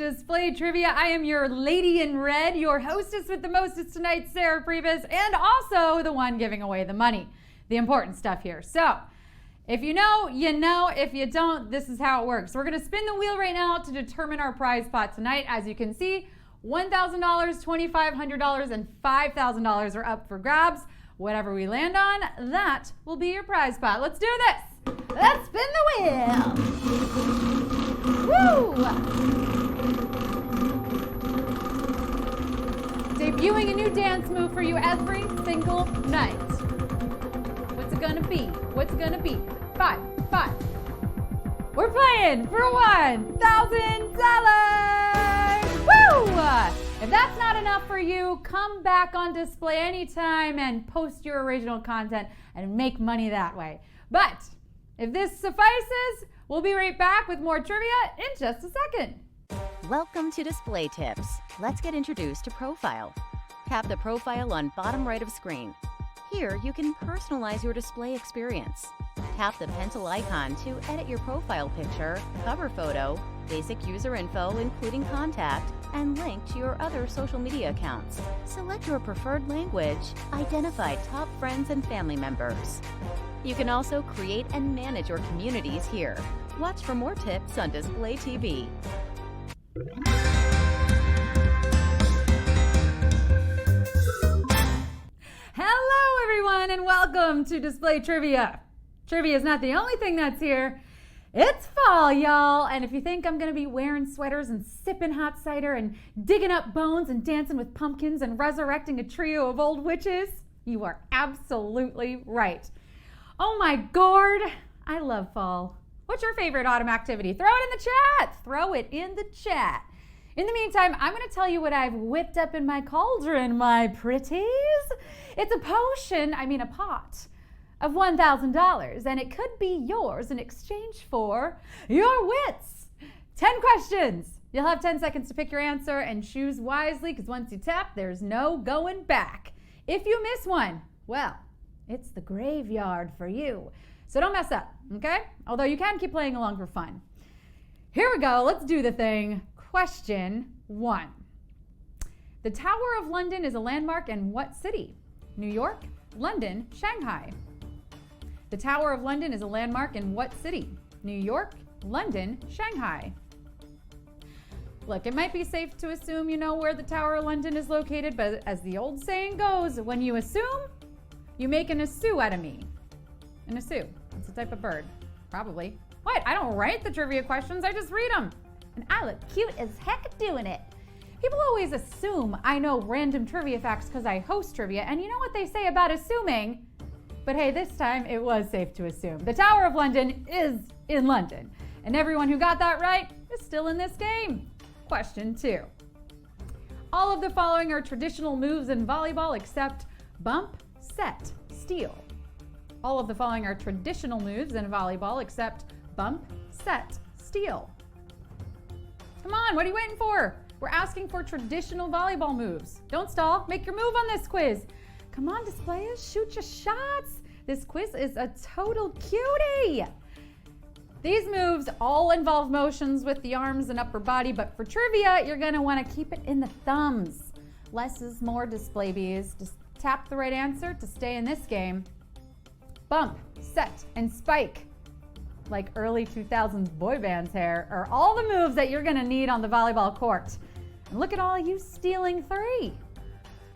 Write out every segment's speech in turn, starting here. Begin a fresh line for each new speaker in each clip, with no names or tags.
Display Trivia. I am your lady in red, your hostess with the mostest tonight, Sarah Priebus, and also the one giving away the money, the important stuff here. So, if you know, you know. If you don't, this is how it works. We're going to spin the wheel right now to determine our prize pot tonight. As you can see, $1,000, $2,500, and $5,000 are up for grabs. Whatever we land on, that will be your prize pot. Let's do this. Let's spin the wheel. Woo! Debuting a new dance move for you every single night. What's it gonna be? What's it gonna be? Five. We're playing for $1,000! Woo! If that's not enough for you, come back on Display anytime and post your original content and make money that way. But if this suffices, we'll be right back with more trivia in just a second.
Welcome to Display Tips. Let's get introduced to Profile. Tap the profile on bottom right of screen. Here, you can personalize your display experience. Tap the pencil icon to edit your profile picture, cover photo, basic user info including contact, and link to your other social media accounts. Select your preferred language, identify top friends and family members. You can also create and manage your communities here. Watch for more tips on Display TV.
Hello everyone and welcome to Display Trivia. Trivia is not the only thing that's here. It's fall, y'all, and if you think I'm gonna be wearing sweaters and sipping hot cider and digging up bones and dancing with pumpkins and resurrecting a trio of old witches, you are absolutely right. Oh my gourd, I love fall. What's your favorite autumn activity? Throw it in the chat. Throw it in the chat. In the meantime, I'm going to tell you what I've whipped up in my cauldron, my pretties. It's a pot of $1,000, and it could be yours in exchange for your wits. 10 questions. You'll have 10 seconds to pick your answer and choose wisely, because once you tap, there's no going back. If you miss one, well, it's the graveyard for you. So don't mess up, okay? Although you can keep playing along for fun. Here we go. Let's do the thing. Question 1. The Tower of London is a landmark in what city? New York, London, Shanghai. The Tower of London is a landmark in what city? New York, London, Shanghai. Look, it might be safe to assume you know where the Tower of London is located, but as the old saying goes, when you assume, you make an assu out of me. An assu. It's a type of bird. Probably. What? I don't write the trivia questions, I just read them. And I look cute as heck doing it. People always assume I know random trivia facts because I host trivia, and you know what they say about assuming? But hey, this time it was safe to assume. The Tower of London is in London, and everyone who got that right is still in this game. Question 2. All of the following are traditional moves in volleyball except bump, set, steal. All of the following are traditional moves in volleyball except bump, set, steal. Come on, what are you waiting for? We're asking for traditional volleyball moves. Don't stall, make your move on this quiz. Come on, displayers, shoot your shots. This quiz is a total cutie. These moves all involve motions with the arms and upper body, but for trivia, you're gonna wanna keep it in the thumbs. Less is more, display bees. Just tap the right answer to stay in this game. Bump, set, and spike, like early 2000s boy bands hair, are all the moves that you're gonna need on the volleyball court. And look at all you stealing 3.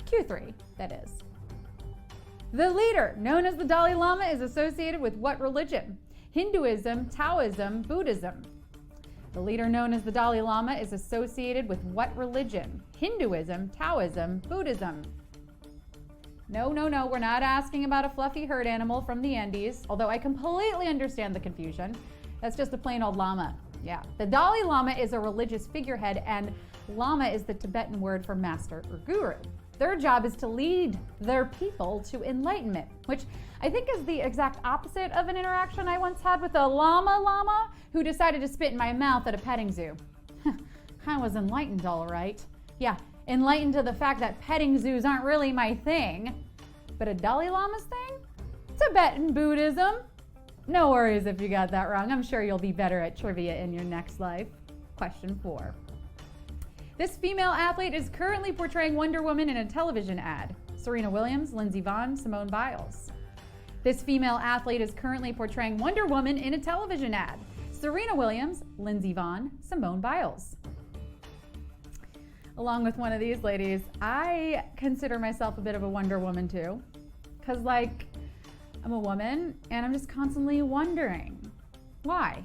Q3, that is. The leader, known as the Dalai Lama, is associated with what religion? Hinduism, Taoism, Buddhism. The leader known as the Dalai Lama is associated with what religion? Hinduism, Taoism, Buddhism. No, we're not asking about a fluffy herd animal from the Andes, although I completely understand the confusion. That's just a plain old llama. Yeah, the Dalai Lama is a religious figurehead, and lama is the Tibetan word for master or guru. Their job is to lead their people to enlightenment, which I think is the exact opposite of an interaction I once had with a llama who decided to spit in my mouth at a petting zoo. I was enlightened, all right. Yeah, enlightened to the fact that petting zoos aren't really my thing. But a Dalai Lama's thing? Tibetan Buddhism. No worries if you got that wrong. I'm sure you'll be better at trivia in your next life. Question 4. This female athlete is currently portraying Wonder Woman in a television ad. Serena Williams, Lindsey Vonn, Simone Biles. This female athlete is currently portraying Wonder Woman in a television ad. Serena Williams, Lindsey Vonn, Simone Biles. Along with one of these ladies, I consider myself a bit of a Wonder Woman too. Because, like, I'm a woman and I'm just constantly wondering, why?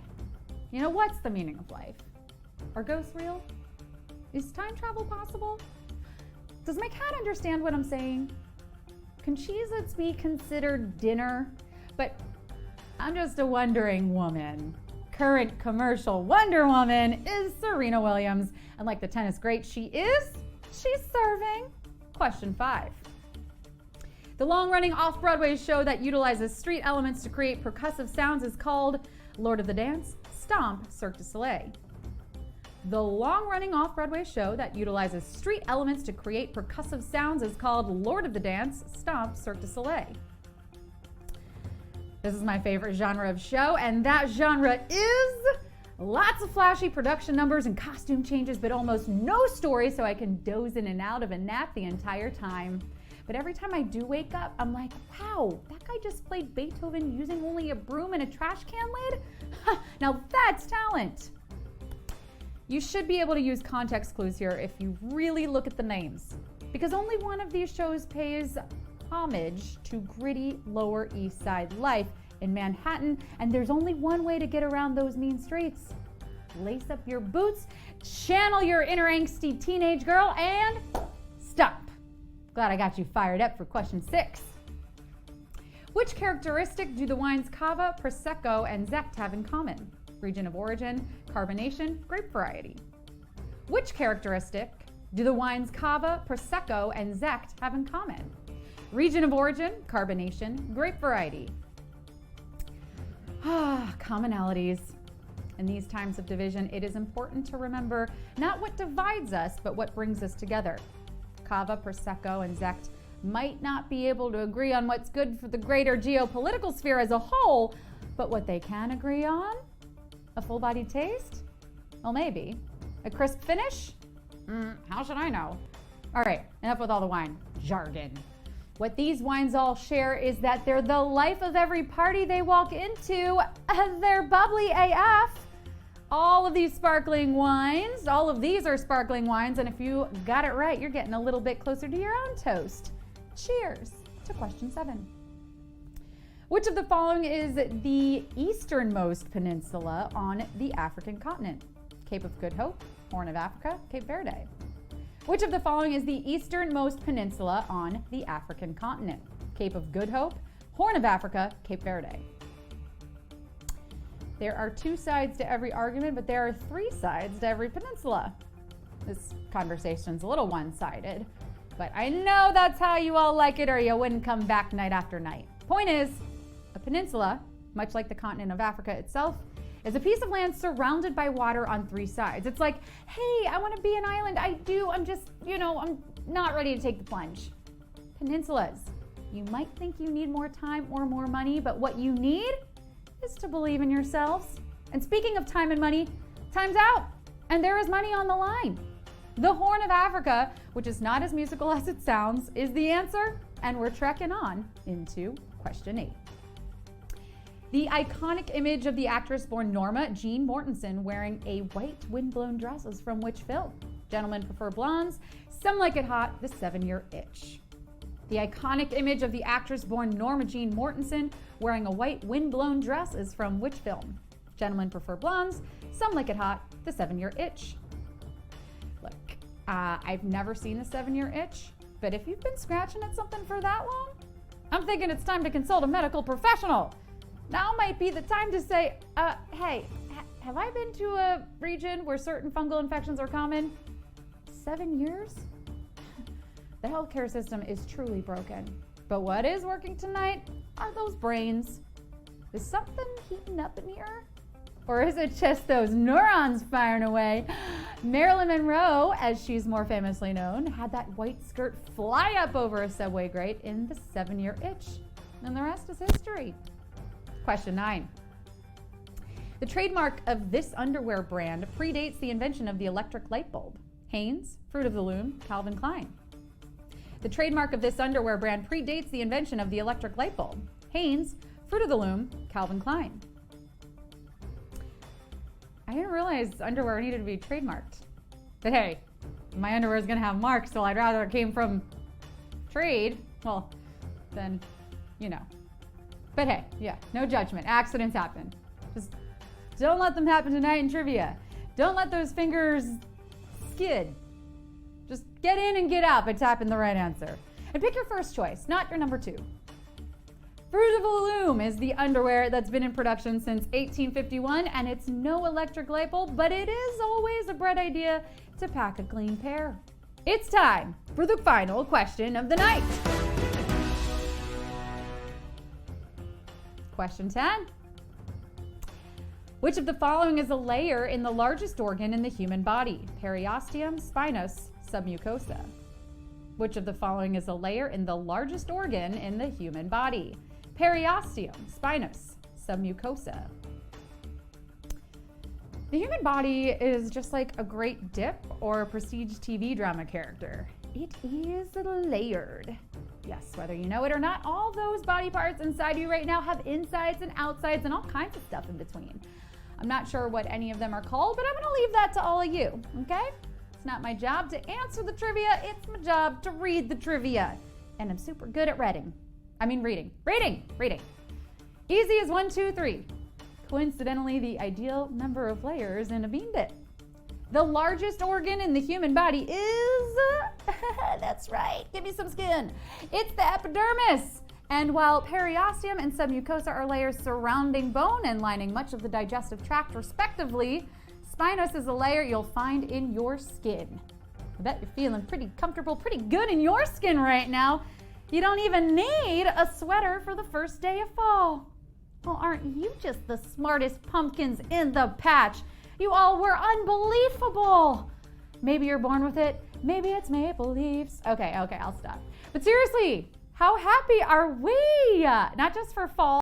You know, what's the meaning of life? Are ghosts real? Is time travel possible? Does my cat understand what I'm saying? Can Cheez-Its be considered dinner? But I'm just a wondering woman. Current commercial Wonder Woman is Serena Williams. And like the tennis great she's serving. Question 5. The long-running off-Broadway show that utilizes street elements to create percussive sounds is called Lord of the Dance, Stomp, Cirque du Soleil. The long-running off-Broadway show that utilizes street elements to create percussive sounds is called Lord of the Dance, Stomp, Cirque du Soleil. This is my favorite genre of show, and that genre is lots of flashy production numbers and costume changes, but almost no story, so I can doze in and out of a nap the entire time. But every time I do wake up, I'm like, wow, that guy just played Beethoven using only a broom and a trash can lid? Now that's talent. You should be able to use context clues here if you really look at the names, because only one of these shows pays homage to gritty Lower East Side life in Manhattan, and there's only one way to get around those mean streets. Lace up your boots, channel your inner angsty teenage girl, and stomp. Glad I got you fired up for question 6. Which characteristic do the wines Cava, Prosecco, and Zect have in common? Region of origin, carbonation, grape variety. Which characteristic do the wines Cava, Prosecco, and Zect have in common? Region of origin, carbonation, grape variety. Commonalities. In these times of division, it is important to remember not what divides us, but what brings us together. Cava, Prosecco, and Zect might not be able to agree on what's good for the greater geopolitical sphere as a whole, but what they can agree on? A full-bodied taste? Well, maybe. A crisp finish? How should I know? All right, enough with all the wine jargon. What these wines all share is that they're the life of every party they walk into. They're bubbly AF. All of these sparkling wines, all of these are sparkling wines, and if you got it right, you're getting a little bit closer to your own toast. Cheers to question 7. Which of the following is the easternmost peninsula on the African continent? Cape of Good Hope, Horn of Africa, Cape Verde. Which of the following is the easternmost peninsula on the African continent? Cape of Good Hope, Horn of Africa, Cape Verde. There are 2 sides to every argument, but there are 3 sides to every peninsula. This conversation's a little one-sided, but I know that's how you all like it, or you wouldn't come back night after night. Point is, a peninsula, much like the continent of Africa itself, is a piece of land surrounded by water on 3 sides. It's like, hey, I want to be an island. I'm just, I'm not ready to take the plunge. Peninsulas. You might think you need more time or more money, but what you need is to believe in yourselves. And speaking of time and money, time's out, and there is money on the line. The Horn of Africa, which is not as musical as it sounds, is the answer, and we're trekking on into question 8. The iconic image of the actress born Norma Jean Mortensen wearing a white windblown dress is from which film? Gentlemen Prefer Blondes, Some Like It Hot, The 7-Year Itch. The iconic image of the actress born Norma Jean Mortensen wearing a white windblown dress is from which film? Gentlemen Prefer Blondes, Some Like It Hot, The 7-Year Itch. Look, I've never seen The 7-Year Itch, but if you've been scratching at something for that long, I'm thinking it's time to consult a medical professional. Now might be the time to say, hey, have I been to a region where certain fungal infections are common? 7 years? The healthcare system is truly broken. But what is working tonight are those brains. Is something heating up in here? Or is it just those neurons firing away? Marilyn Monroe, as she's more famously known, had that white skirt fly up over a subway grate in The 7-Year Itch. And the rest is history. Question 9. The trademark of this underwear brand predates the invention of the electric light bulb. Hanes, Fruit of the Loom, Calvin Klein. The trademark of this underwear brand predates the invention of the electric light bulb. Hanes, Fruit of the Loom, Calvin Klein. I didn't realize underwear needed to be trademarked. But hey, my underwear is gonna have marks, so I'd rather it came from trade, well, then, you know. But hey, yeah, no judgment. Accidents happen. Just don't let them happen tonight in trivia. Don't let those fingers skid. Just get in and get out by tapping the right answer. And pick your first choice, not your number 2. Fruit of the Loom is the underwear that's been in production since 1851, and it's no electric light bulb, but it is always a bright idea to pack a clean pair. It's time for the final question of the night. Question 10. Which of the following is a layer in the largest organ in the human body? Periosteum, spinous, submucosa. Which of the following is a layer in the largest organ in the human body? Periosteum, spinous, submucosa. The human body is just like a great dip or a prestige TV drama character. It is layered. Yes, whether you know it or not, all those body parts inside you right now have insides and outsides and all kinds of stuff in between. I'm not sure what any of them are called, but I'm going to leave that to all of you, okay? It's not my job to answer the trivia, it's my job to read the trivia. And I'm super good at reading. Reading. Easy as 1, 2, 3. Coincidentally, the ideal number of layers in a bean dip. The largest organ in the human body is, that's right, give me some skin. It's the epidermis. And while periosteum and submucosa are layers surrounding bone and lining much of the digestive tract respectively, spinous is a layer you'll find in your skin. I bet you're feeling pretty comfortable, pretty good in your skin right now. You don't even need a sweater for the first day of fall. Well, aren't you just the smartest pumpkins in the patch? You all were unbelievable. Maybe you're born with it. Maybe it's maple leaves. Okay, I'll stop. But seriously, how happy are we? Not just for fall.